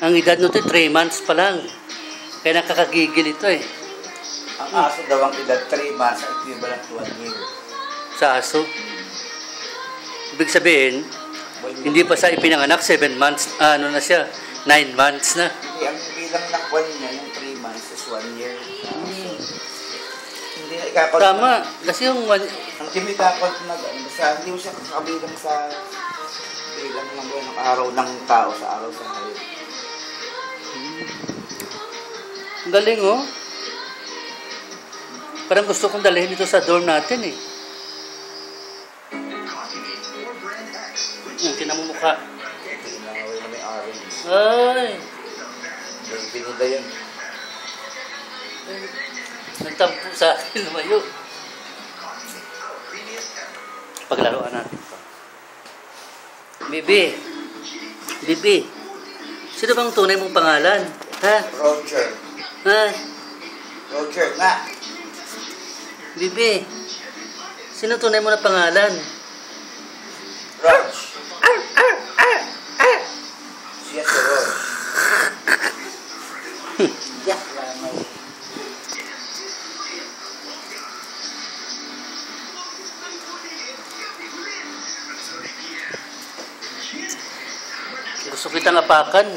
Ang edad nito 3 months pa lang. Kaya nakakagigil ito eh. Ang aso daw ang edad 3 months, equivalent to 1 year. Sa aso. Ibig sabihin, hindi pa siya ipinanganak, 7 months, ano na siya, 9 months na. Hindi, ang bilang ng kwan niya, yung 3 months is 1 year. Hindi na ikakot. Tama, kasi yung... Ang kimitakot na basta hindi mo siya kakabilang sa bilang ng buwan ng araw ng tao sa araw sa hayop. Galing oh. Parang gusto kong dalhin ito sa dorm natin eh. Kinamumukha. Pinangaway na may orange. Ay! Pinida yan. Nagtampo sa akin, lumayo. Paglaruan natin pa. Bibi. Bibi. Sino bang tunay mong pangalan? Ha? Roger. Ha? Roger nga. Bibi. Sino tunay mo na pangalan? Rog. Siya si Rog. Yak lamay. Gusto kitang apakan.